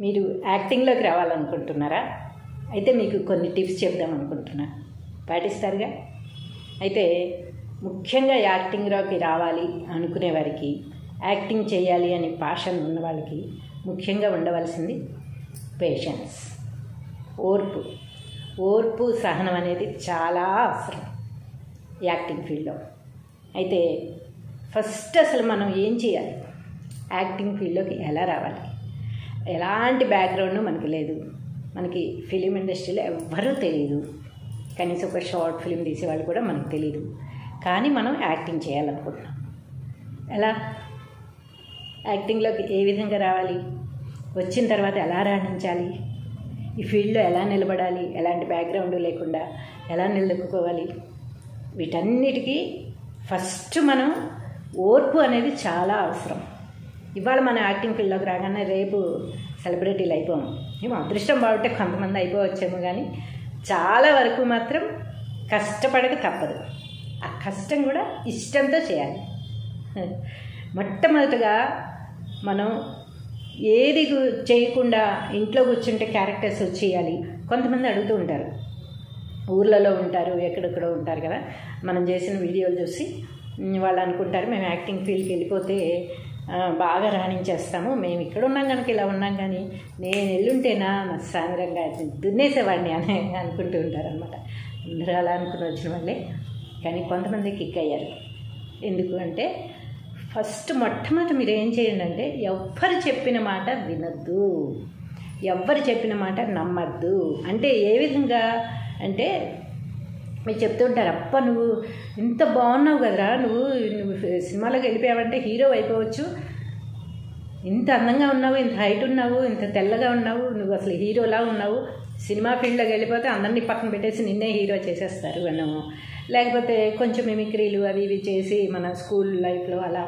మీరు యాక్టింగ్లోకి రావాలనుకుంటున్నారా? అయితే మీకు కొన్ని టిప్స్ చెప్దాం అనుకుంటున్నా, పాటిస్తారుగా? అయితే ముఖ్యంగా యాక్టింగ్లోకి రావాలి అనుకునే వారికి, యాక్టింగ్ చేయాలి అనే ప్యాషన్ ఉన్న వాళ్ళకి ముఖ్యంగా ఉండవలసింది పేషెన్స్, ఓర్పు సహనం అనేది చాలా అవసరం యాక్టింగ్ ఫీల్డ్లో. అయితే ఫస్ట్ అసలు మనం ఏం చేయాలి? యాక్టింగ్ ఫీల్డ్లోకి ఎలా రావాలి? ఎలాంటి బ్యాక్గ్రౌండ్ మనకి లేదు, మనకి ఫిలిం ఇండస్ట్రీలో ఎవ్వరూ తెలియదు, కనీసం ఒక షార్ట్ ఫిలిం తీసేవాళ్ళు కూడా మనకు తెలియదు. కానీ మనం యాక్టింగ్ చేయాలనుకుంటున్నాం. ఎలా యాక్టింగ్లోకి ఏ విధంగా రావాలి? వచ్చిన తర్వాత ఎలా రాణించాలి? ఈ ఫీల్డ్లో ఎలా నిలబడాలి? ఎలాంటి బ్యాక్గ్రౌండ్ లేకుండా ఎలా నిలదొక్కుకోవాలి? వీటన్నిటికీ ఫస్ట్ మనం ఓర్పు అనేది చాలా అవసరం. ఇవాళ మనం యాక్టింగ్ ఫీల్డ్లోకి రాగానే రేపు సెలబ్రిటీలు అయిపోము. ఏమో అదృష్టం బాగుంటే కొంతమంది అయిపోవచ్చేమో, కానీ చాలా వరకు మాత్రం కష్టపడక తప్పదు. ఆ కష్టం కూడా ఇష్టంతో చేయాలి. మొట్టమొదటిగా మనం ఏది చేయకుండా ఇంట్లో కూర్చుంటే క్యారెక్టర్స్ వచ్చేయాలి. కొంతమంది అడుగుతూ ఉంటారు, ఊర్లలో ఉంటారు, ఎక్కడెక్కడో ఉంటారు కదా, మనం చేసిన వీడియోలు చూసి వాళ్ళు అనుకుంటారు మేము యాక్టింగ్ ఫీల్డ్కి వెళ్ళిపోతే బాగా రాణించేస్తాము, మేము ఇక్కడ ఉన్నాం కనుక ఇలా ఉన్నాం, కానీ నేను ఎల్లుంటేనా నా సాంద్రంగా దున్నేసేవాడిని అని అనుకుంటూ ఉంటారు అనమాట. అందరూ అలా అనుకుని వచ్చిన వాళ్ళే, కానీ కొంతమంది కిక్ అయ్యారు. ఎందుకు అంటే ఫస్ట్ మొట్టమొదటి మీరు ఏం చేయండి అంటే, ఎవ్వరు చెప్పిన మాట వినద్దు, ఎవ్వరు చెప్పిన మాట నమ్మద్దు. అంటే ఏ విధంగా అంటే, మీరు చెప్తుంటారు అప్ప నువ్వు ఇంత బాగున్నావు కదరా, నువ్వు సినిమాలోకి వెళ్ళిపోయావంటే హీరో అయిపోవచ్చు, ఇంత అందంగా ఉన్నావు, ఇంత హైట్ ఉన్నావు, ఇంత తెల్లగా ఉన్నావు, నువ్వు అసలు హీరోలా ఉన్నావు, సినిమా ఫీల్డ్లోకి వెళ్ళిపోతే అందరినీ పక్కన పెట్టేసి నిన్నే హీరో చేసేస్తారు అన్నాము. లేకపోతే కొంచెం మిమిక్రీలు అవి ఇవి చేసి మన స్కూల్ లైఫ్లో అలా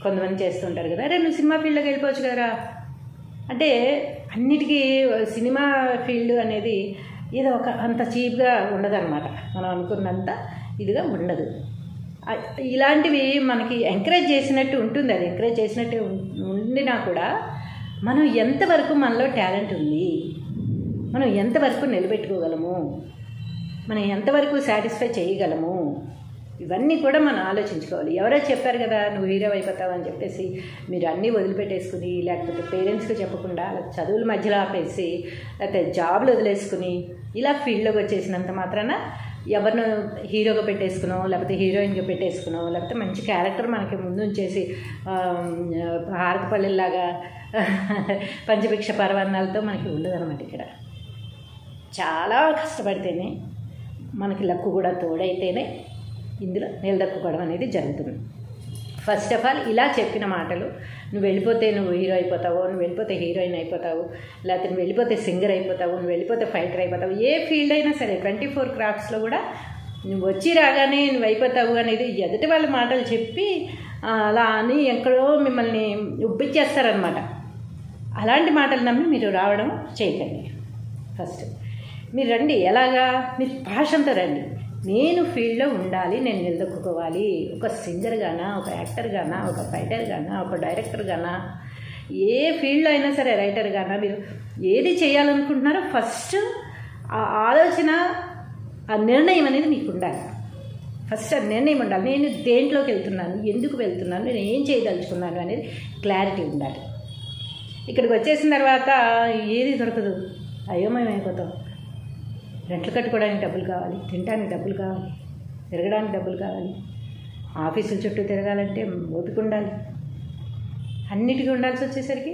కొంతమంది చేస్తుంటారు కదా, అరే నువ్వు సినిమా ఫీల్డ్లోకి వెళ్ళిపోవచ్చు కదరా అంటే, అన్నిటికీ సినిమా ఫీల్డ్ అనేది ఏదో ఒక అంత చీప్గా ఉండదన్నమాట, మనం అనుకున్నంత ఇదిగా ఉండదు. ఇలాంటివి మనకి ఎంకరేజ్ చేసినట్టు ఉంటుంది. అది ఎంకరేజ్ చేసినట్టు ఉండినా కూడా మనం ఎంతవరకు మనలో టాలెంట్ ఉంది, మనం ఎంతవరకు నిలబెట్టుకోగలము, మనం ఎంతవరకు సాటిస్ఫై చేయగలము, ఇవన్నీ కూడా మనం ఆలోచించుకోవాలి. ఎవరో చెప్పారు కదా నువ్వు హీరో అయిపోతావు అని చెప్పేసి మీరు అన్నీ వదిలిపెట్టేసుకుని, లేకపోతే పేరెంట్స్కి చెప్పకుండా చదువుల మధ్యలో ఆపేసి, లేకపోతే జాబ్లు వదిలేసుకుని ఇలా ఫీల్డ్లోకి వచ్చేసినంత మాత్రాన ఎవరినో హీరోగా పెట్టేసుకునో, లేకపోతే హీరోయిన్గా పెట్టేసుకునో, లేకపోతే మంచి క్యారెక్టర్ మనకి ముందు ఉంచేసి హారకపల్లిలాగా పంచభిక్ష పరవాన్నాలతో మనకి ఉండదన్నమాట. ఇక్కడ చాలా కష్టపడితేనే, మనకి లక్కు కూడా తోడైతేనే ఇందులో నిలదొక్కుకోవడం అనేది జరుగుతుంది. ఫస్ట్ ఆఫ్ ఆల్ ఇలా చెప్పిన మాటలు, నువ్వు వెళ్ళిపోతే నువ్వు హీరో అయిపోతావు, నువ్వు వెళ్ళిపోతే హీరోయిన్ అయిపోతావు, లేకపోతే నువ్వు వెళ్ళిపోతే సింగర్ అయిపోతావు, నువ్వు వెళ్ళిపోతే ఫైటర్ అయిపోతావు, ఏ ఫీల్డ్ అయినా సరే 24 క్రాఫ్ట్స్లో కూడా నువ్వు వచ్చి రాగానే నువ్వు అయిపోతావు అనేది ఎదుటి వాళ్ళ మాటలు చెప్పి అలా అని ఎక్కడో మిమ్మల్ని ఉబ్బిచ్చేస్తారనమాట. అలాంటి మాటలు నమ్మి మీరు రావడం చేయకండి. ఫస్ట్ మీరు రండి, ఎలాగా మీరు పాషన్తో రండి. నేను ఫీల్డ్లో ఉండాలి, నేను నిలదొక్కుకోవాలి, ఒక సింగర్ గానా, ఒక యాక్టర్ గానా, ఒక ఫైటర్ గానా, ఒక డైరెక్టర్ గానా, ఏ ఫీల్డ్లో అయినా సరే రైటర్ గానా, మీరు ఏది చేయాలనుకుంటున్నారో ఫస్ట్ ఆ ఆలోచన, ఆ నిర్ణయం అనేది మీకు ఉండాలి. ఫస్ట్ ఆ నిర్ణయం ఉండాలి. నేను దేంట్లోకి వెళ్తున్నాను, ఎందుకు వెళ్తున్నాను, నేను ఏం చేయదలుచుకున్నాను అనేది క్లారిటీ ఉండాలి. ఇక్కడికి వచ్చేసిన తర్వాత ఏది దొరకదు, అయోమయం అయిపోతాం. రెంట్లు కట్టుకోవడానికి డబ్బులు కావాలి, తినడానికి డబ్బులు కావాలి, తిరగడానికి డబ్బులు కావాలి, ఆఫీసుల చుట్టూ తిరగాలంటే ఓపిక ఉండాలి, అన్నిటికీ ఉండాల్సి వచ్చేసరికి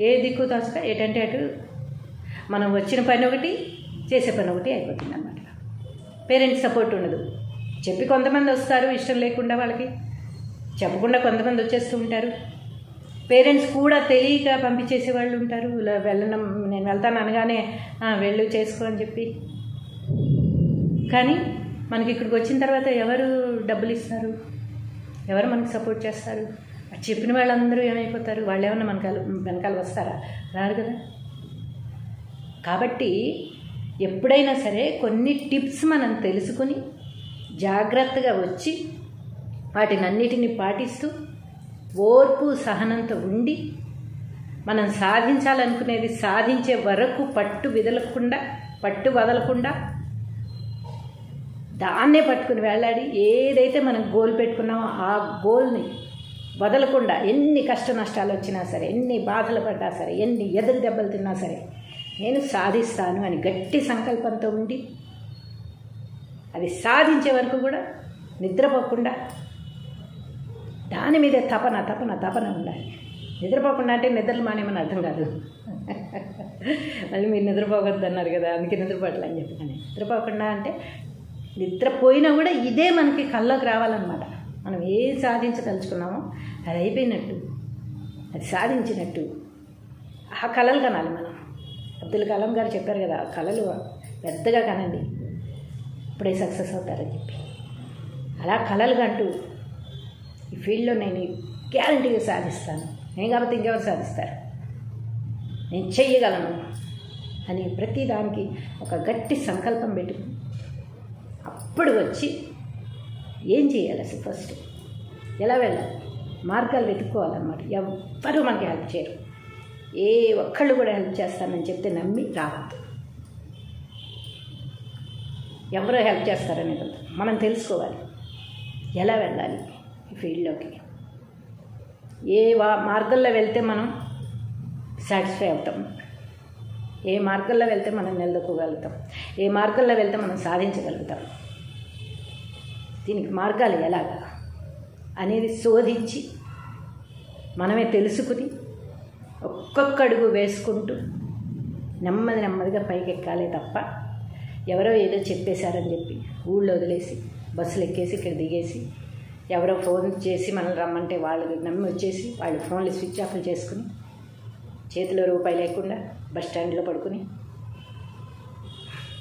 ఏ దిక్కు తోచక ఎటంటే అటు మనం వచ్చిన పని ఒకటి, చేసే పని ఒకటి అయిపోతుంది అన్నమాట. పేరెంట్స్ సపోర్ట్ ఉండదు. చెప్పి కొంతమంది వస్తారు, ఇష్టం లేకుండా వాళ్ళకి చెప్పకుండా కొంతమంది వచ్చేస్తూ ఉంటారు. పేరెంట్స్ కూడా తెలియక పంపించేసే వాళ్ళు ఉంటారు. వెళ్ళడం, నేను వెళ్తాను అనగానే వెళ్ళు చేసుకో అని చెప్పి. కానీ మనకి ఇక్కడికి వచ్చిన తర్వాత ఎవరు డబ్బులు ఇస్తారు, ఎవరు మనకు సపోర్ట్ చేస్తారు? చెప్పిన వాళ్ళందరూ ఏమైపోతారు? వాళ్ళు ఏమన్నా వెనకాల వస్తారా? రారు కదా. కాబట్టి ఎప్పుడైనా సరే కొన్ని టిప్స్ మనం తెలుసుకుని జాగ్రత్తగా వచ్చి వాటిని అన్నిటినీ పాటిస్తూ ఓర్పు సహనంతో ఉండి మనం సాధించాలనుకునేది సాధించే వరకు పట్టు వదలకుండా దాన్నే పట్టుకుని వెళ్ళాడి ఏదైతే మనం గోల్ పెట్టుకున్నామో ఆ గోల్ని వదలకుండా ఎన్ని కష్ట నష్టాలు వచ్చినా సరే, ఎన్ని బాధలు పడ్డా సరే, ఎన్ని ఎదురు దెబ్బలు తిన్నా సరే నేను సాధిస్తాను అని గట్టి సంకల్పంతో ఉండి అది సాధించే వరకు కూడా నిద్రపోకుండా దాని మీదే తపన ఉండాలి. నిద్రపోకుండా అంటే నిద్రలు మానేమని అర్థం కాదు. మళ్ళీ మీరు నిద్రపోకూడదు అన్నారు కదా, అందుకే నిద్రపోవట్లని చెప్పాను. నిద్రపోకుండా అంటే నిద్రపోయినా కూడా ఇదే మనకి కల్లోకి రావాలన్నమాట. మనం ఏం సాధించదలుచుకున్నామో అది అయిపోయినట్టు, అది సాధించినట్టు ఆ కళలు కనాలి మనం. అబ్దుల్ కలాం గారు చెప్పారు కదా, కళలు పెద్దగా కనండి, ఇప్పుడే సక్సెస్ అవుతారని చెప్పి. అలా కళలు కంటూ ఈ ఫీల్డ్లో నేను గ్యారంటీగా సాధిస్తాను, నేను కాబట్టి ఇంకెవరు సాధిస్తారు, నేను చెయ్యగలను అని ప్రతి దానికి ఒక గట్టి సంకల్పం పెట్టుకుని అప్పుడు వచ్చి ఏం చేయాలి, అసలు ఫస్ట్ ఎలా వెళ్ళాలి, మార్గాలు వెతుక్కోవాలన్నమాట. ఎవ్వరూ మనకి హెల్ప్ చేయరు, ఏ ఒక్కళ్ళు కూడా హెల్ప్ చేస్తానని చెప్తే నమ్మి రావద్దు. ఎవరో హెల్ప్ చేస్తారనేది మనం తెలుసుకోవాలి, ఎలా వెళ్ళాలి ఈ ఫీల్డ్లోకి, ఏ మార్గంలో వెళ్తే మనం సాటిస్ఫై అవుతాం, ఏ మార్గంలో వెళ్తే మనం నిలదొక్కగలుగుతాం, ఏ మార్గంలో వెళ్తే మనం సాధించగలుగుతాం, దీనికి మార్గాలు ఎలాగా అనేది శోధించి మనమే తెలుసుకుని ఒక్కొక్క అడుగు వేసుకుంటూ నెమ్మదిగా పైకి ఎక్కాలే తప్ప ఎవరో ఏదో చెప్పేశారని చెప్పి ఊళ్ళో వదిలేసి బస్సులు ఎక్కేసి ఇక్కడ దిగేసి ఎవరో ఫోన్ చేసి మనల్ని రమ్మంటే వాళ్ళు నమ్మి వచ్చేసి వాళ్ళు ఫోన్లు స్విచ్ ఆఫ్లు చేసుకుని చేతిలో రూపాయి లేకుండా బస్ స్టాండ్లో పడుకుని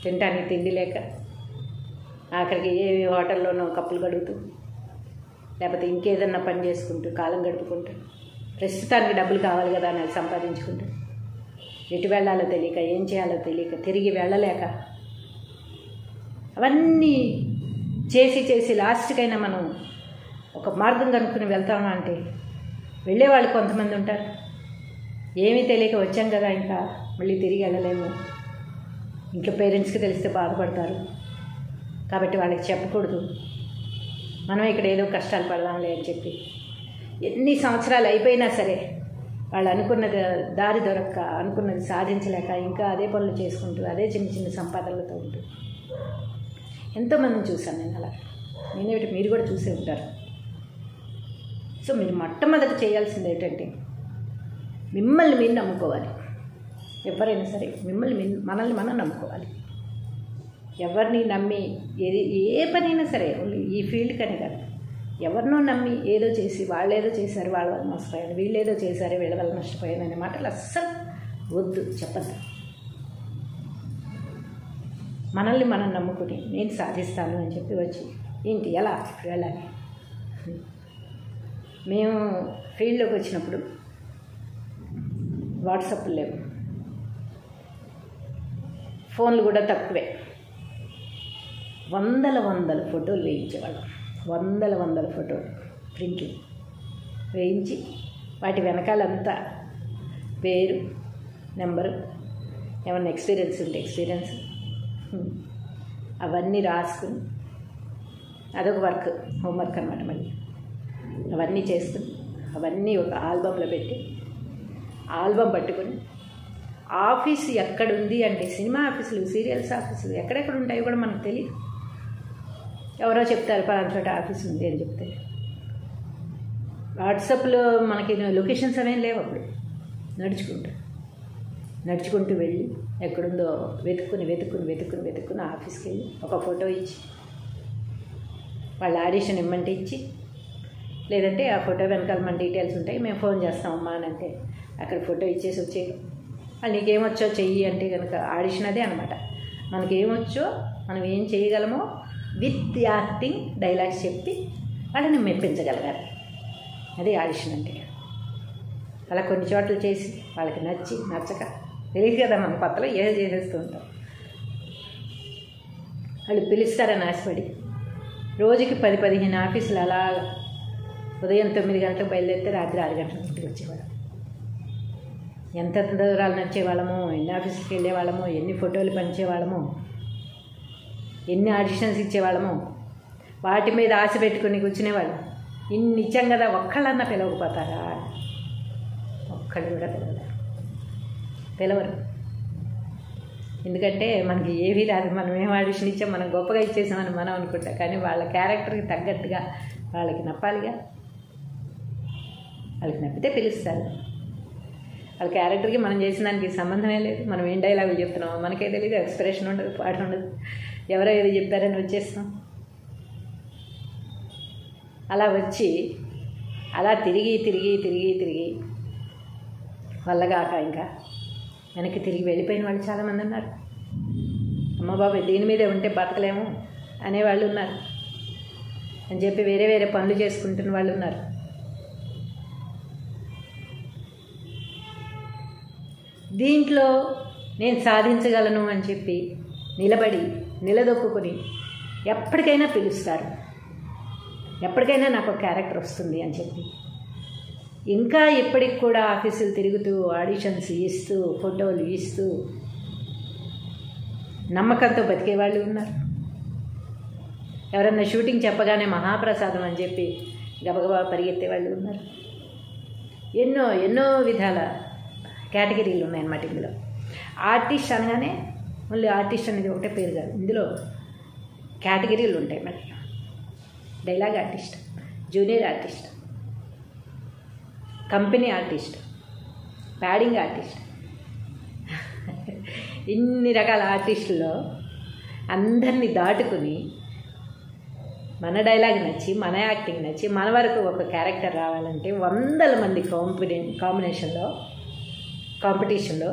తినడానికి తిండి లేక ఆఖరికి ఏ హోటల్లోనో కప్పులు గడుగుతూ లేకపోతే ఇంకేదన్నా పని చేసుకుంటూ కాలం గడుపుకుంటూ ప్రస్తుతానికి డబ్బులు కావాలి కదా అని సంపాదించుకుంటూ ఎటు వెళ్ళాలో తెలియక ఏం చేయాలో తెలియక తిరిగి వెళ్ళలేక అవన్నీ చేసి లాస్ట్కైనా మనం ఒక మార్గం కనుక్కుని వెళ్తామా అంటే వెళ్ళేవాళ్ళు కొంతమంది ఉంటారు. ఏమీ తెలియక వచ్చాం కదా ఇంకా మళ్ళీ తిరిగి వెళ్ళలేము, ఇంట్లో పేరెంట్స్కి తెలిస్తే బాధపడతారు కాబట్టి వాళ్ళకి చెప్పకూడదు, మనం ఇక్కడ ఏదో కష్టాలు పడదాంలే అని చెప్పి ఎన్ని సంవత్సరాలు అయిపోయినా సరే వాళ్ళు అనుకున్నది దారి దొరక్క అనుకున్నది సాధించలేక ఇంకా అదే పనులు చేసుకుంటూ అదే చిన్న సంపాదనలతో ఉంటూ ఎంతోమందిని చూశాను నేను. అలా నేనేమిటి మీరు కూడా చూసే ఉంటారు. సో మీరు మొట్టమొదట చేయాల్సింది ఏంటంటే మిమ్మల్ని మీరు నమ్ముకోవాలి. ఎవరైనా సరే మనల్ని మనం నమ్ముకోవాలి. ఎవరిని నమ్మి ఏ పనైనా సరే ఈ ఫీల్డ్ కనే కాదు, ఎవరినో నమ్మి ఏదో చేసి వాళ్ళేదో చేశారు వాళ్ళ వల్ల నష్టపోయాను, వీళ్ళేదో చేశారు వీళ్ళ వల్ల నష్టపోయాను అనే మాటలు అస్సలు వద్దు, చెప్పద్దు. మనల్ని మనం నమ్ముకుని నేను సాధిస్తాను అని చెప్పి వచ్చి ఏంటి ఎలా వెళ్ళాలి. మేము ఫీల్డ్లోకి వచ్చినప్పుడు వాట్సాప్లు లేవు, ఫోన్లు కూడా తక్కువే. వందల ఫోటోలు వేయించేవాళ్ళం, వందల ఫోటోలు ప్రింట్లు వేయించి వాటి వెనకాలంతా పేరు నెంబరు ఏమన్నా ఎక్స్పీరియన్స్ ఉంటే ఎక్స్పీరియన్స్ అవన్నీ రాసుకుని అదొక వర్క్, హోంవర్క్ అనమాట. మళ్ళీ అవన్నీ చేసుకుని అవన్నీ ఒక ఆల్బంలో పెట్టి ఆల్బమ్ పట్టుకొని ఆఫీసు ఎక్కడుంది అంటే సినిమా ఆఫీసులు సీరియల్స్ ఆఫీసులు ఎక్కడెక్కడ ఉంటాయో కూడా మనకు తెలియదు. ఎవరో చెప్తారు పలానా చోట ఆఫీస్ ఉంది అని చెప్తే. వాట్సాప్లో మనకి లొకేషన్స్ అనేవి లేవు అప్పుడు. నడుచుకుంటూ వెళ్ళి ఎక్కడుందో వెతుక్కుని ఆఫీస్కి వెళ్ళి ఒక ఫోటో ఇచ్చి వాళ్ళ ఆడిషన్ ఇమ్మంటే ఇచ్చి, లేదంటే ఆ ఫోటో వెనకాల మన డీటెయిల్స్ ఉంటాయి మేము ఫోన్ చేస్తామమ్మా అని అంటే అక్కడ ఫోటో ఇచ్చేసి వచ్చేయడం. వాళ్ళు నీకేమొచ్చో చెయ్యి అంటే కనుక ఆడిషన్ అదే అనమాట. మనకేమొచ్చో మనం ఏం చేయగలమో విత్ యాక్టింగ్ డైలాగ్స్ చెప్పి వాళ్ళని మెప్పించగలగాలి, అది ఆడిషన్ అంటే. అలా కొన్ని చోట్ల చేసి వాళ్ళకి నచ్చక తెలియదు కదా మన కొత్తలో ఏదో చేసేస్తూ ఉంటాం. వాళ్ళు పిలుస్తారని ఆశపడి రోజుకి 10-15 ఆఫీసులు అలా ఉదయం 9 గంటలకు బయలుదేరితే రాత్రి 6 గంటలకు ఇంటికి వచ్చేవాడు. ఎంత దూరాలు నడిచేవాళ్ళమో, ఎన్ని ఆఫీసులకు వెళ్ళేవాళ్ళమో, ఎన్ని ఫోటోలు పంచేవాళ్ళమో, ఎన్ని ఆడిషన్స్ ఇచ్చేవాళ్ళమో, వాటి మీద ఆశ పెట్టుకుని కూర్చునేవాళ్ళం. ఇన్ని ఇచ్చాం కదా, ఒక్కళ్ళన్నా పిలవకపోతారా? ఒక్కళ్ళు కూడా పిలవరు. ఎందుకంటే మనకి ఏవీ రాదు, మనం ఏం ఆడిషన్ ఇచ్చాం, మనం గొప్పగా ఇచ్చేసామని మనం అనుకుంటాం. కానీ వాళ్ళ క్యారెక్టర్కి తగ్గట్టుగా వాళ్ళకి నప్పాలిగా. వాళ్ళకి నప్పితే పిలుస్తారు. వాళ్ళ క్యారెక్టర్కి మనం చేసిన దానికి సంబంధమే లేదు. మనం ఏం డైలాగులు చెప్తున్నామో మనకే తెలియదు, ఎక్స్ప్రెషన్ ఉండదు, పాట ఉండదు, ఎవరో ఏది చెప్పారని వచ్చేస్తాం. అలా వచ్చి అలా తిరిగి తిరిగి తిరిగి తిరిగి వల్లగాక ఇంకా వెనక్కి తిరిగి వెళ్ళిపోయిన వాళ్ళు చాలామంది ఉన్నారు. అమ్మ బాబాయ్ దీని మీదే ఉంటే బతకలేము అనేవాళ్ళు ఉన్నారు అని చెప్పి వేరే వేరే పనులు చేసుకుంటున్న వాళ్ళు ఉన్నారు. దీంట్లో నేను సాధించగలను అని చెప్పి నిలబడి నిలదొక్కుని ఎప్పటికైనా పిలుస్తారు, ఎప్పటికైనా నాకు ఒక క్యారెక్టర్ వస్తుంది అని చెప్పి ఇంకా ఇప్పటికి కూడా ఆఫీసులు తిరుగుతూ ఆడిషన్స్ ఇస్తూ ఫోటోలు ఇస్తూ నమ్మకంతో బతికేవాళ్ళు ఉన్నారు. ఎవరన్నా షూటింగ్ చెప్పగానే మహాప్రసాదం అని చెప్పి గబగబా పరిగెత్తే వాళ్ళు ఉన్నారు. ఎన్నో ఎన్నో విధాల కేటగిరీలు ఉన్నాయన్నమాట ఇందులో. ఆర్టిస్ట్ అనగానే మళ్ళీ ఆర్టిస్ట్ అనేది ఒకటే పేరు కాదు, ఇందులో కేటగిరీలు ఉంటాయి. మళ్ళీ dialogue artist, junior artist, company artist, padding artist, ఇన్ని రకాల ఆర్టిస్టుల్లో అందరినీ దాటుకుని మన డైలాగ్ నచ్చి, మన యాక్టింగ్ నచ్చి, మన వరకు ఒక క్యారెక్టర్ రావాలంటే వందల మంది కాంపిటీషన్లో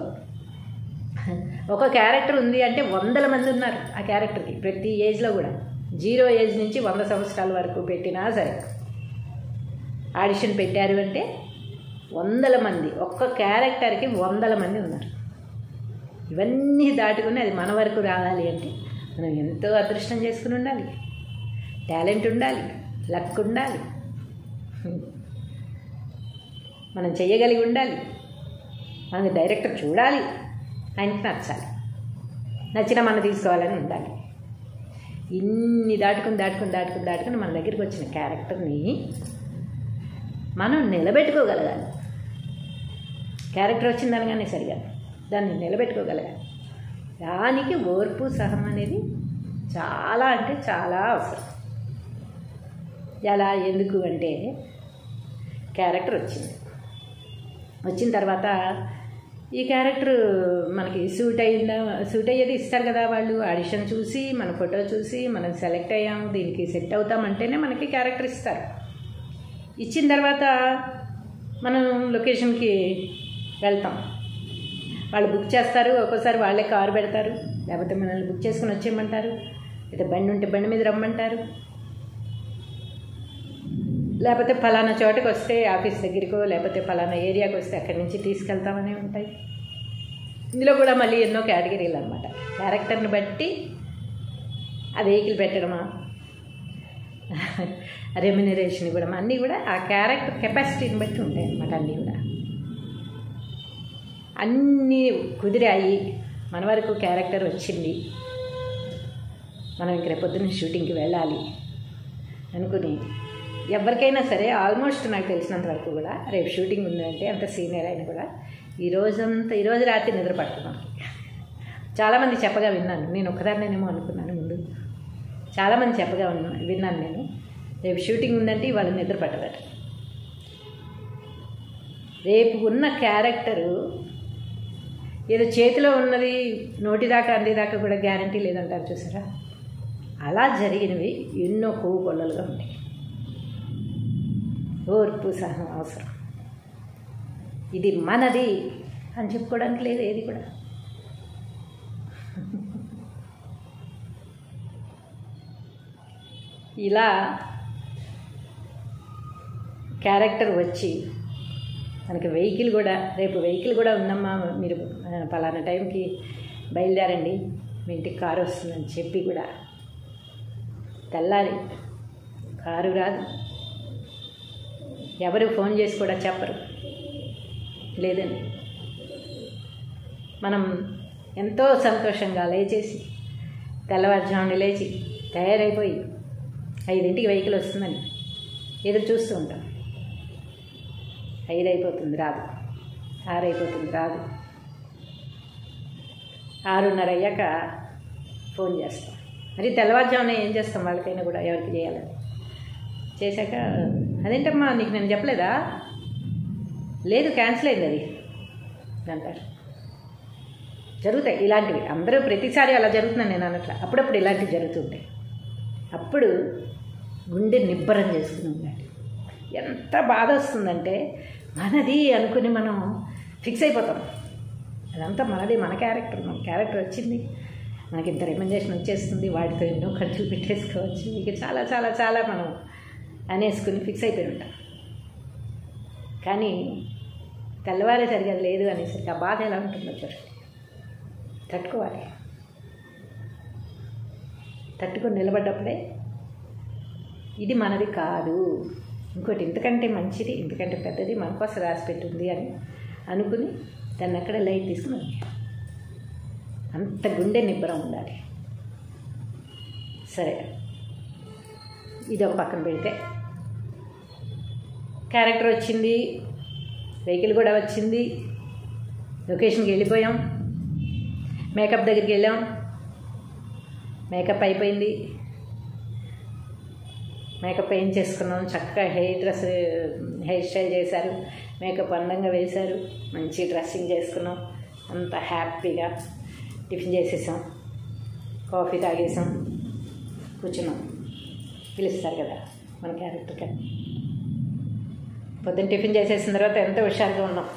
ఒక క్యారెక్టర్ ఉంది అంటే వందల మంది ఉన్నారు ఆ క్యారెక్టర్కి. ప్రతి ఏజ్లో కూడా 0 ఏజ్ నుంచి 100 సంవత్సరాల వరకు పెట్టినా సరే ఆడిషన్ పెట్టారు అంటే వందల మంది, ఒక్క క్యారెక్టర్కి వందల మంది ఉన్నారు. ఇవన్నీ దాటుకుని అది మన వరకు రావాలి అంటే మనం ఎంతో అదృష్టం చేసుకుని ఉండాలి, టాలెంట్ ఉండాలి, లక్ ఉండాలి, మనం చెయ్యగలిగి ఉండాలి, మనకి డైరెక్టర్ చూడాలి, ఆయనకి నచ్చాలి, నచ్చినా మనం తీసుకోవాలని ఉండాలి. ఇన్ని దాటుకుని మన దగ్గరికి వచ్చిన క్యారెక్టర్ని మనం నిలబెట్టుకోగలగాలి. క్యారెక్టర్ వచ్చిందనగానే సరిగా దాన్ని నిలబెట్టుకోగలగాలి. దానికి ఓర్పు సహనం అనేది చాలా అంటే చాలా అవసరం. ఎలా ఎందుకు అంటే క్యారెక్టర్ వచ్చిన తర్వాత ఈ క్యారెక్టర్ మనకి సూట్ అయ్యేది ఇస్తారు కదా వాళ్ళు. ఆడిషన్ చూసి మన ఫోటో చూసి మనం సెలెక్ట్ అయ్యాము, దీనికి సెట్ అవుతామంటేనే మనకి క్యారెక్టర్ ఇస్తారు. ఇచ్చిన తర్వాత మనం లొకేషన్కి వెళ్తాం, వాళ్ళు బుక్ చేస్తారు. ఒక్కోసారి వాళ్ళే కారు పెడతారు, లేకపోతే మనల్ని బుక్ చేసుకుని వచ్చేయమంటారు, లేదా బండి ఉంటే బండి మీద రమ్మంటారు, లేకపోతే ఫలానా చోటకి వస్తే ఆఫీస్ దగ్గరికో లేకపోతే ఫలానా ఏరియాకి వస్తే అక్కడి నుంచి తీసుకెళ్తామని ఉంటాయి. ఇందులో కూడా మళ్ళీ ఎన్నో కేటగిరీలు అన్నమాట. క్యారెక్టర్ని బట్టి ఆ వెహికల్ పెట్టడమా, రెమ్యునరేషన్ కూడా అన్నీ కూడా ఆ క్యారెక్టర్ కెపాసిటీని బట్టి ఉంటాయి అన్నమాట. అన్నీ కుదిరాయి, మన వరకు క్యారెక్టర్ వచ్చింది, మనం ఇంక రేపొద్దున షూటింగ్కి వెళ్ళాలి అనుకుని ఎవరికైనా సరే ఆల్మోస్ట్ నాకు తెలిసినంత వరకు కూడా రేపు షూటింగ్ ఉందంటే అంత సీనియర్ అయినా కూడా ఈరోజు రాత్రి నిద్ర పడుతున్నాను. చాలామంది చెప్పగా విన్నాను, నేను ఒక్కదాన్నేమో అనుకున్నాను ముందు. చాలామంది చెప్పగా విన్నాను నేను, రేపు షూటింగ్ ఉందంటే ఇవాళ నిద్ర పట్టదట. రేపు ఉన్న క్యారెక్టరు ఏదో చేతిలో ఉన్నది నోటిదాకా అందేదాకా కూడా గ్యారంటీ లేదంటారు చూసారా, అలా జరిగినవి ఎన్నో కొవ్వు కొల్లలుగా ఉంటాయి. ఓర్పు సహనం అవసరం. ఇది మనది అని చెప్పుకోవడానికి లేదు ఏది కూడా. ఇలా క్యారెక్టర్ వచ్చి మనకి వెహికల్ కూడా, రేపు వెహికల్ కూడా ఉందమ్మా, మీరు పలానా టైంకి బయలుదేరండి, మీ ఇంటికి కారు వస్తుందని చెప్పి కూడా తెల్లారి కారు రాదు, ఎవరు ఫోన్ చేసి కూడా చెప్పరు లేదని. మనం ఎంతో సంతోషంగా లేచేసి తెల్లవారుజామున లేచి తయారైపోయి 5ంటికి వెహికల్ వస్తుందని ఎదురు చూస్తూ ఉంటాం. 5 అయిపోతుంది రాదు, 6 అయిపోతుంది రాదు, 6:30 అయ్యాక ఫోన్ చేస్తాం. మరి తెల్లవారుజామున ఏం చేస్తాం వాళ్ళకైనా కూడా, ఎవరికి చేయాలని చేశాక అదేంటమ్మా నీకు నేను చెప్పలేదా, లేదు క్యాన్సిల్ అయింది అది అంటారు. జరుగుతాయి ఇలాంటివి. అందరూ ప్రతిసారి అలా జరుగుతున్నాను నేను అన్నట్ల, అప్పుడప్పుడు ఇలాంటివి జరుగుతుంటాయి. అప్పుడు గుండె నిబ్బరం చేసుకుని ఉండాలి. ఎంత బాధ వస్తుందంటే మనది అనుకుని మనం ఫిక్స్ అయిపోతాం. అదంతా మనది, మన క్యారెక్టర్ వచ్చింది, మనకి ఇంత రికమెండేషన్ వచ్చేస్తుంది, వాటితో ఎన్నో ఖర్చులు పెట్టేసుకోవచ్చు, ఇక చాలా చాలా చాలా మనం అనేసుకుని ఫిక్స్ అయిపోయి ఉంటాం. కానీ తెల్లవారే సరిగా లేదు అనేసరికి ఆ బాధ ఎలా ఉంటుందో చూడండి. తట్టుకోవాలి. తట్టుకొని నిలబడ్డప్పుడే ఇది మనది కాదు, ఇంకోటి ఇంతకంటే మంచిది, ఇంతకంటే పెద్దది మన కోసం రాసి పెట్టింది అని అనుకుని దాన్ని అక్కడ లైట్ తీసుకుని అంత గుండె నిబ్బరం ఉండాలి. సరే, ఇది ఒక పక్కన పెడితే క్యారెక్టర్ వచ్చింది, వెహికల్ కూడా వచ్చింది, లొకేషన్కి వెళ్ళిపోయాం, మేకప్ దగ్గరికి వెళ్ళాం, మేకప్ అయిపోయింది, మేకప్ వేయించేసుకున్నాం, చక్కగా హెయిర్ స్టైల్ చేశారు, మేకప్ అందంగా వేశారు, మంచి డ్రెస్సింగ్ చేసుకున్నాం, అంత హ్యాపీగా టిఫిన్ చేసేసాం, కాఫీ తాగేసాం, కూర్చున్నాం. పిలుస్తారు కదా మన క్యారెక్టర్కి. పొద్దున్న టిఫిన్ చేసేసిన తర్వాత ఎంతో హుషారుగా ఉన్నాం,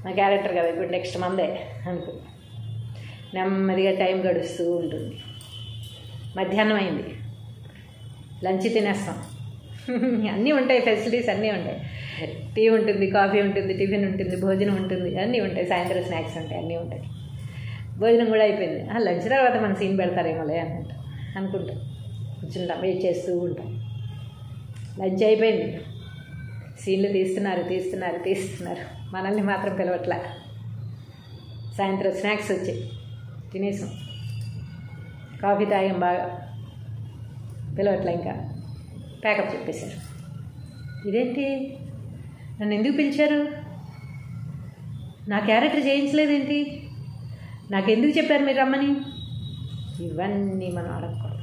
నా క్యారెక్టర్ కదా ఇప్పుడు నెక్స్ట్ మందే అనుకో. నెమ్మదిగా టైం గడుస్తూ ఉంటుంది. మధ్యాహ్నం అయింది, లంచ్ తినేస్తాం. అన్నీ ఉంటాయి, ఫెసిలిటీస్ అన్నీ ఉంటాయి. టీ ఉంటుంది, కాఫీ ఉంటుంది, టిఫిన్ ఉంటుంది, భోజనం ఉంటుంది, అన్నీ ఉంటాయి, సాయంత్రం స్నాక్స్ ఉంటాయి, అన్నీ ఉంటాయి. భోజనం కూడా అయిపోయింది. లంచ్ తర్వాత మన సీన్ పెడతారేమోలే అన్నట్టు అనుకుంటాం, కూర్చుంటాం, వెయిట్ చేస్తూ ఉంటాం. లంచ్ అయిపోయింది, సీన్లు తీస్తున్నారు, మనల్ని మాత్రం పిలవట్లా. సాయంత్రం స్నాక్స్ వచ్చాయి, తినేసాం, కాఫీ తాగాం, బాగా పిలవట్లా, ఇంకా ప్యాకప్ చెప్పేశారు. ఇదేంటి, నన్ను ఎందుకు పిలిచారు, నా క్యారెక్టర్ చేయించలేదేంటి, నాకెందుకు చెప్పారు మీరు రమ్మని, ఇవన్నీ మనం అడగకూడదు.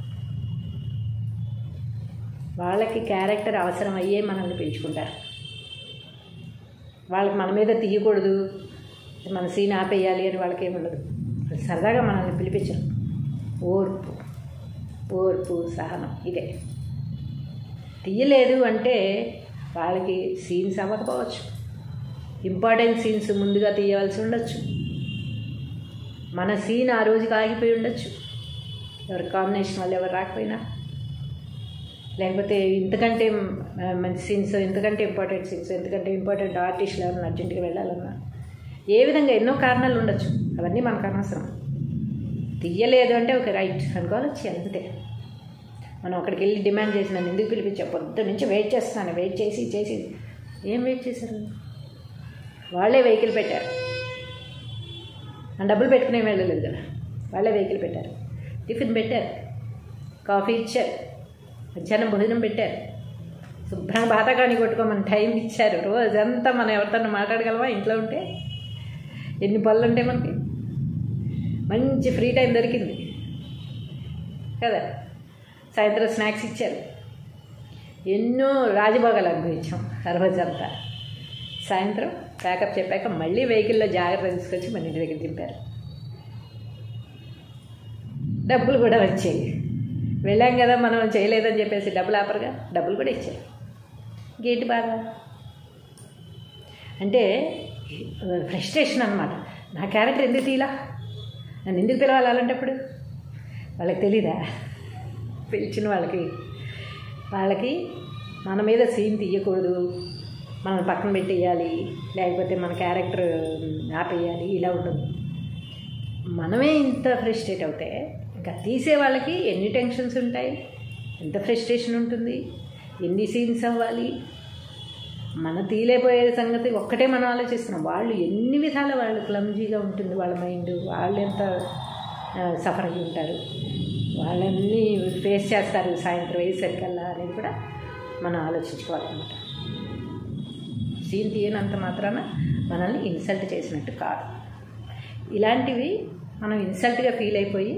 వాళ్ళకి క్యారెక్టర్ అవసరం అయ్యే మనల్ని పిలుచుకుంటారు. వాళ్ళకి మన మీద తీయకూడదు, మన సీన్ ఆపేయాలి అని వాళ్ళకి ఏముండదు. సరదాగా మనల్ని పిలిపించరు. ఓర్పు సహనం ఇదే. తీయలేదు అంటే వాళ్ళకి సీన్స్ అవ్వకపోవచ్చు, ఇంపార్టెంట్ సీన్స్ ముందుగా తీయవలసి ఉండొచ్చు, మన సీన్ ఆ రోజుకి ఆగిపోయి ఉండొచ్చు, ఎవరి కాంబినేషన్ వాళ్ళు ఎవరు రాకపోయినా, లేకపోతే ఇంతకంటే మంచి సీన్స్, ఇంతకంటే ఇంపార్టెంట్ సీన్స్, ఎందుకంటే ఇంపార్టెంట్ ఆర్టిస్టులు ఎవరైనా అర్జెంటుగా వెళ్ళాలన్నా, ఏ విధంగా ఎన్నో కారణాలు ఉండొచ్చు. అవన్నీ మనకు అనవసరం. తీయలేదు అంటే ఒక రైట్ అనుకోవాలి, అంతే. మనం అక్కడికి వెళ్ళి డిమాండ్ చేసి నన్ను ఎందుకు పిలిపించా, పొద్దు నుంచి వెయిట్ చేస్తున్నాను, వెయిట్ చేసి ఏం వెయిట్ చేశారు, వాళ్ళే వెహికల్ పెట్టారు, డబ్బులు పెట్టుకునే వెళ్ళలేదు కదా, వాళ్ళే వెహికల్ పెట్టారు, టిఫిన్ పెట్టారు, కాఫీ ఇచ్చారు, మధ్యాహ్నం భోజనం పెట్టారు, శుభ్రంగా బాతకాని కొట్టుకోమని టైం ఇచ్చారు. రోజంతా మనం ఎవరితో మాట్లాడగలమా ఇంట్లో ఉంటే? ఎన్ని పనులు ఉంటాయి మనకి, మంచి ఫ్రీ టైం దొరికింది కదా. సాయంత్రం స్నాక్స్ ఇచ్చారు, ఎన్నో రాజభోగాలు అనుభవించాం ఆ రోజంతా. సాయంత్రం ప్యాకప్ చెప్పాక మళ్ళీ వెహికల్లో జాగ్రత్త తీసుకొచ్చి మన ఇంటి దగ్గర దింపారు. డబ్బులు కూడా వచ్చాయి. వెళ్ళాం కదా మనం చేయలేదని చెప్పేసి డబ్బులు ఆపరుగా, డబ్బులు కూడా ఇచ్చారు. ఇంకేంటి బాధ అంటే ఫ్రస్ట్రేషన్ అనమాట. నా క్యారెక్టర్ ఎందుకు తీలా, నన్ను ఎందుకు పిలవాలి అలాంటప్పుడు? వాళ్ళకి తెలీదా? పిలిచిన వాళ్ళకి మన మీద సీన్ తీయకూడదు, మనం పక్కన పెట్టేయాలి, లేకపోతే మన క్యారెక్టర్ ఆపేయాలి, ఇలా ఉండదు. మనమే ఇంత ఫ్రస్ట్రేట్ అవుతే ఇంకా తీసే వాళ్ళకి ఎన్ని టెన్షన్స్ ఉంటాయి, ఎంత ఫ్రస్ట్రేషన్ ఉంటుంది, ఎన్ని సీన్స్ అవ్వాలి, మన తీలేపోయే సంగతి ఒక్కటే మనం ఆలోచిస్తున్నాం. వాళ్ళు ఎన్ని విధాల వాళ్ళు క్లమ్జీగా ఉంటుంది వాళ్ళ మైండ్, వాళ్ళు ఎంత సఫర్ అయ్యి ఉంటారు, వాళ్ళన్నీ ఫేస్ చేస్తారు సాయంత్రం అయ్యేసరికల్లా అనేది కూడా మనం ఆలోచించుకోవాలన్నమాట. సీన్ తీయనంత మాత్రాన మనల్ని ఇన్సల్ట్ చేసినట్టు కాదు. ఇలాంటివి మనం ఇన్సల్ట్గా ఫీల్ అయిపోయి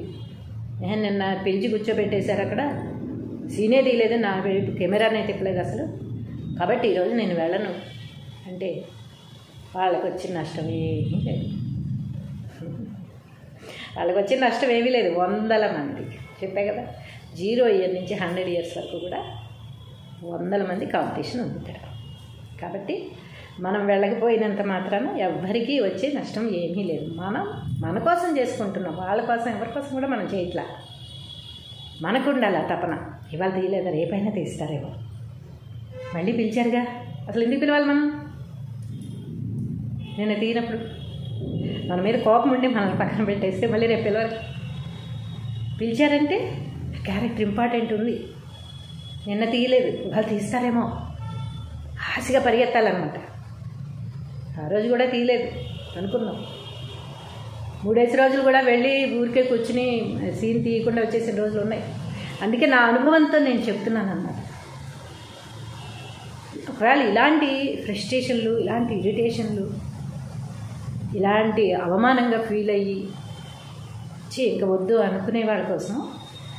నిన్న పిలిచి కూర్చోబెట్టేశారు, అక్కడ సీనే తీయలేదు, నా వైపు కెమెరానే తిప్పలేదు అసలు, కాబట్టి ఈరోజు నేను వెళ్ళను అంటే వాళ్ళకి వచ్చిన నష్టం ఏమీ లేదు. వాళ్ళకి వచ్చిన నష్టం ఏమీ లేదు. 100 మంది చెప్పే కదా, 0 ఇయర్ నుంచి 100 ఇయర్స్ వరకు కూడా 100 మంది కాంపిటీషన్ ఉంది ఇక్కడ. కాబట్టి మనం వెళ్ళకపోయినంత మాత్రాన ఎవ్వరికీ వచ్చే నష్టం ఏమీ లేదు. మనం మన కోసం చేసుకుంటున్నాం, వాళ్ళ కోసం ఎవరి కోసం కూడా మనం చేయట్లా. మనకు ఉండాలి ఆ తపన, ఇవాళ తీయలేదా రేపైనా తీస్తారేమో, మళ్ళీ పిలిచారుగా, అసలు ఎందుకు పిలవాలి మనం? నేను తీయనప్పుడు మన మీద కోపం ఉండి మనల్ని పక్కన పెట్టేస్తే మళ్ళీ రేపు పిలవాలి. పిలిచారంటే క్యారెక్టర్ ఇంపార్టెంట్ ఉంది, నిన్న తీయలేదు వాళ్ళు తీస్తారేమో ఆశగా పరిగెత్తాలన్నమాట. ఆ రోజు కూడా తీయలేదు అనుకున్నాం, 3 రోజులు కూడా వెళ్ళి ఊరికే కూర్చుని సీన్ తీయకుండా వచ్చేసిన రోజులు ఉన్నాయి. అందుకే నా అనుభవంతో నేను చెప్తున్నాను అన్నమాట. ఒకవేళ ఇలాంటి ఫ్రస్ట్రేషన్లు, ఇలాంటి ఇరిటేషన్లు, ఇలాంటి అవమానంగా ఫీల్ అయ్యి ఇంకా వద్దు అనుకునే వాళ్ళ కోసం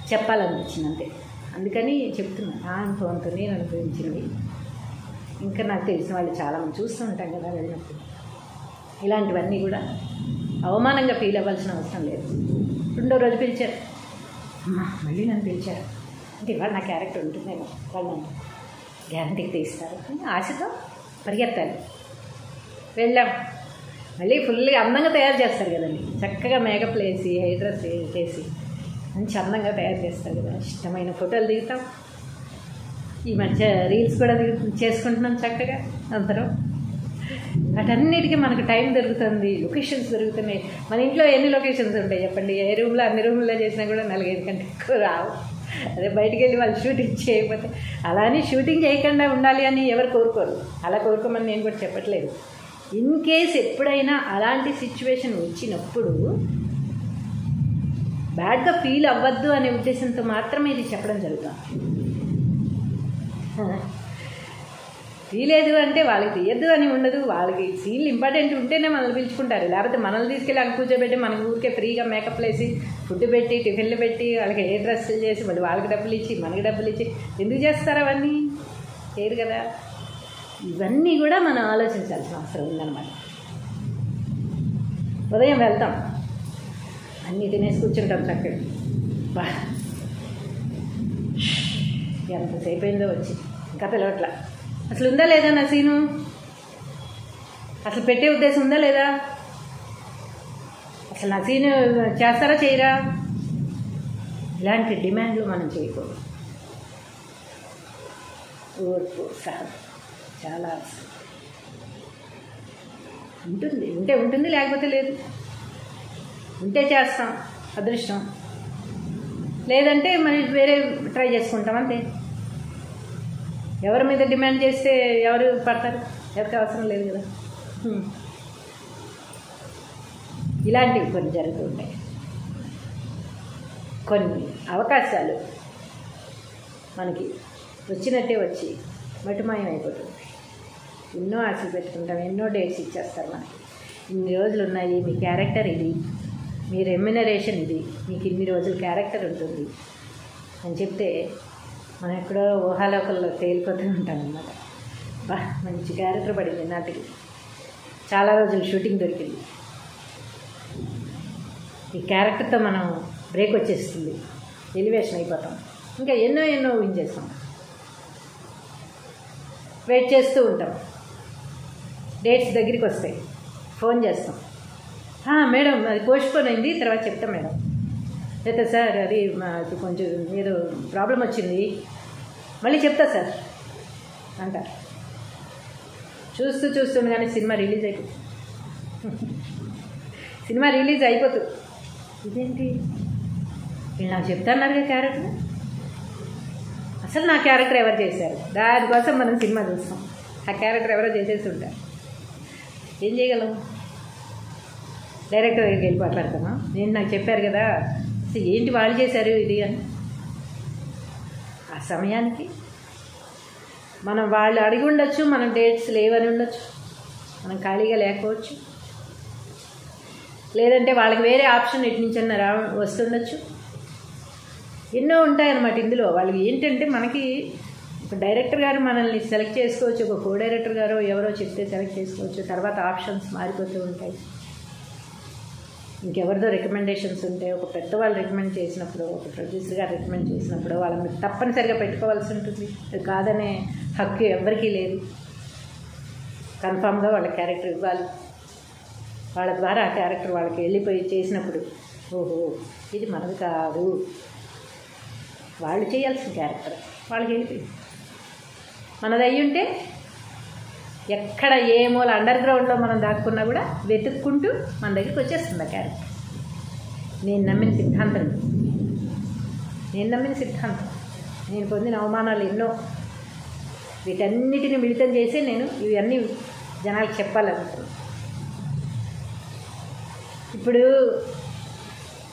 చెప్పాలనిపించింది అంతే. అందుకని చెప్తున్నాను నా అనుభవంతో, నేను అనుభవించినవి. ఇంకా నాకు తెలిసిన వాళ్ళు చాలామంది చూస్తూ ఉంటాం కదా వెళ్ళినప్పుడు, ఇలాంటివన్నీ కూడా అవమానంగా ఫీల్ అవ్వాల్సిన అవసరం లేదు. 2వ రోజు పిలిచారు, మళ్ళీ నన్ను పిలిచారు అంటే ఇవాళ నా క్యారెక్టర్ ఉంటుందేమో, వాళ్ళు నన్ను గ్యారంటీకి తీస్తారు అని ఆశతో పరిగెత్తాలి. వెళ్ళాం, మళ్ళీ ఫుల్గా అందంగా తయారు చేస్తారు కదండి, చక్కగా మేకప్ వేసి హెయిర్ డ్రెస్ చేసి మంచి అందంగా తయారు చేస్తారు కదా, ఇష్టమైన ఫోటోలు దిగుతాం. ఈ మధ్య రీల్స్ కూడా చేసుకుంటున్నాం చక్కగా అందరం. వాటన్నిటికీ మనకు టైం దొరుకుతుంది, లొకేషన్స్ దొరుకుతున్నాయి. మన ఇంట్లో ఎన్ని లొకేషన్స్ ఉంటాయి చెప్పండి? ఏ రూమ్లో అన్ని రూమ్లో చేసినా కూడా 4-5 కంటే ఎక్కువ రావు. అదే బయటికి వెళ్ళి వాళ్ళు షూటింగ్ చేయకపోతే, అలానే షూటింగ్ చేయకుండా ఉండాలి అని ఎవరు కోరుకోరు, అలా కోరుకోమని నేను కూడా చెప్పట్లేదు. ఇన్ కేస్ ఎప్పుడైనా అలాంటి సిచ్యువేషన్ వచ్చినప్పుడు బ్యాడ్గా ఫీల్ అవ్వద్దు అనే ఉద్దేశంతో మాత్రమే ఇది చెప్పడం జరుగుతుంది. తీయలేదు అంటే వాళ్ళకి తీయద్దు అని ఉండదు, వాళ్ళకి సీన్లు ఇంపార్టెంట్ ఉంటేనే మనల్ని పిలుచుకుంటారు. లేకపోతే మనల్ని తీసుకెళ్ళి అక్కడ కూర్చోబెట్టి మనకి ఊరికే ఫ్రీగా మేకప్ వేసి ఫుడ్ పెట్టి టిఫిన్లు పెట్టి వాళ్ళకి హెయిర్ డ్రెస్ చేసి మళ్ళీ వాళ్ళకి డబ్బులు ఇచ్చి మనకి డబ్బులు ఇచ్చి ఎందుకు చేస్తారు? అవన్నీ చేయరు కదా. ఇవన్నీ కూడా మనం ఆలోచించాల్సిన అవసరం ఉందన్నమాట. ఉదయం వెళ్తాం, అన్నీ తినేసి కూర్చుంటాం చక్కగా, బా ఎంతసేపు అయిందో వచ్చి ఇంకా పిలవట్లా. అసలు ఉందా లేదా నా సీను? అసలు పెట్టే ఉద్దేశం ఉందా లేదా? అసలు నా సీను చేస్తారా చేయరా? ఇలాంటి డిమాండ్లు మనం చేయకూడదు. ఓర్పు సహనం చాలా ఉంటుంది. ఉంటుంది, లేకపోతే లేదు. ఉంటే చేస్తాం అదృష్టం, లేదంటే మరి వేరే ట్రై చేసుకుంటాం అంతే. ఎవరి మీద డిమాండ్ చేస్తే ఎవరు పడతారు? ఎవరికి అవసరం లేదు కదా. ఇలాంటివి కొన్ని జరుగుతుంటాయి. కొన్ని అవకాశాలు మనకి వచ్చినట్టే వచ్చి మటుమాయం అయిపోతుంది. ఎన్నో ఆశలు పెట్టుకుంటాం, ఎన్నో డేట్స్ ఇచ్చేస్తారు మనకి. ఇన్ని రోజులు ఉన్నాయి, మీ క్యారెక్టర్ ఇది, మీ రెమ్యునరేషన్ ఇది, మీకు ఇన్ని రోజులు క్యారెక్టర్ ఉంటుంది అని చెప్తే మనం ఎక్కడో ఊహాలోకల్లో తేలిపోతూ ఉంటాం అన్నమాట. బా మంచి క్యారెక్టర్ పడింది నాటికి, చాలా రోజులు షూటింగ్ దొరికింది, ఈ క్యారెక్టర్తో మనం బ్రేక్ వచ్చేస్తుంది, ఎలివేషన్ అయిపోతాం, ఇంకా ఎన్నో ఊహించేస్తాం. వెయిట్ చేస్తూ ఉంటాం, డేట్స్ దగ్గరికి వస్తాయి, ఫోన్ చేస్తాం, మేడం అది పోస్ట్పోన్ అయింది, తర్వాత చెప్తాం మేడం. అయితే సార్ అది మాకు కొంచెం ఏదో ప్రాబ్లం వచ్చింది, మళ్ళీ చెప్తా సార్ అంటారు. చూస్తుండగానే సినిమా రిలీజ్ అయిపోతుంది. సినిమా రిలీజ్ అయిపోతుంది, ఇదేంటి వీళ్ళు నాకు చెప్తాన్నారుగా క్యారెక్టర్, అసలు నా క్యారెక్టర్ ఎవరు చేశారు, దానికోసం మనం సినిమా చూస్తాం. ఆ క్యారెక్టర్ ఎవరో చేసేసి ఉంటారు. ఏం చేయగలం? డైరెక్టర్ దగ్గరికి వెళ్ళి మాట్లాడతామా? నేను నాకు చెప్పారు కదా, ఏంటి వాళ్ళు చేశారు ఇది అని. ఆ సమయానికి మనం వాళ్ళు అడిగి ఉండొచ్చు, మనం డేట్స్ లేవని ఉండొచ్చు, మనం ఖాళీగా లేకపోవచ్చు, లేదంటే వాళ్ళకి వేరే ఆప్షన్ ఎటు నుంచి వస్తుండొచ్చు. ఎన్నో ఉంటాయన్నమాట ఇందులో. వాళ్ళకి ఏంటంటే మనకి ఒక డైరెక్టర్ గారు మనల్ని సెలెక్ట్ చేసుకోవచ్చు, ఒక కో డైరెక్టర్ గారు ఎవరో చెప్తే సెలెక్ట్ చేసుకోవచ్చు, తర్వాత ఆప్షన్స్ మారిపోతూ ఉంటాయి. ఇంకెవరిదో రికమెండేషన్స్ ఉంటాయి. ఒక పెద్దవాళ్ళు రికమెండ్ చేసినప్పుడు, ఒక ప్రొడ్యూసర్ గారు రికమెండ్ చేసినప్పుడు వాళ్ళని తప్పనిసరిగా పెట్టుకోవాల్సి ఉంటుంది. అది కాదనే హక్కు ఎవరికీ లేదు. కన్ఫామ్గా వాళ్ళ క్యారెక్టర్ ఇవ్వాలి. వాళ్ళ ద్వారా ఆ క్యారెక్టర్ వాళ్ళకి వెళ్ళిపోయి చేసినప్పుడు ఓహో ఇది మనది కాదు, వాళ్ళు చేయాల్సిన క్యారెక్టర్ వాళ్ళకి వెళ్ళిపోయింది. మనది అయ్యుంటే ఎక్కడ ఏ మూల అండర్ గ్రౌండ్లో మనం దాక్కున్నా కూడా వెతుక్కుంటూ మన దగ్గరికి వచ్చేస్తుంది ఆ క్యారెక్టర్. నేను నమ్మిన సిద్ధాంతం, నేను పొందిన అవమానాలు ఎన్నో, వీటన్నిటిని మిళితం చేసి నేను ఇవన్నీ జనాలకు చెప్పాలనుకుంటున్నాను. ఇప్పుడు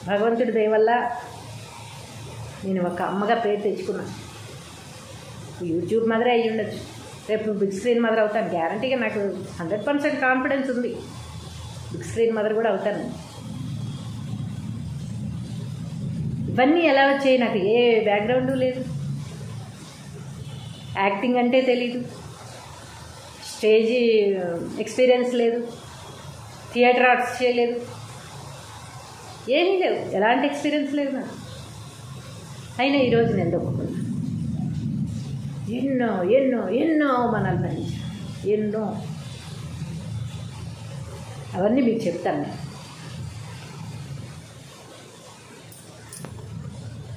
భగవంతుడి దయ వల్ల నేను ఒక అమ్మగా పేరు తెచ్చుకున్నాను. యూట్యూబ్ మదరే అయ్యి ఉండొచ్చు, రేపు బిగ్ స్క్రీన్ మదర్ అవుతాను గ్యారంటీగా. నాకు 100% కాన్ఫిడెన్స్ ఉంది, బిగ్ స్క్రీన్ మదర్ కూడా అవుతాను. ఇవన్నీ ఎలా వచ్చాయి? నాకు ఏ బ్యాక్గ్రౌండు లేదు, యాక్టింగ్ అంటే తెలీదు, స్టేజ్ ఎక్స్పీరియన్స్ లేదు, థియేటర్ ఆర్ట్స్ చేయలేదు, ఏమీ లేవు, ఎలాంటి ఎక్స్పీరియన్స్ లేదు నాకు. అయినా ఈరోజు నేను దొక్కున్నాను. ఎన్నో ఎన్నో ఎన్నో అవమానాలు భరించాను, ఎన్నో. అవన్నీ మీకు చెప్తాను నేను.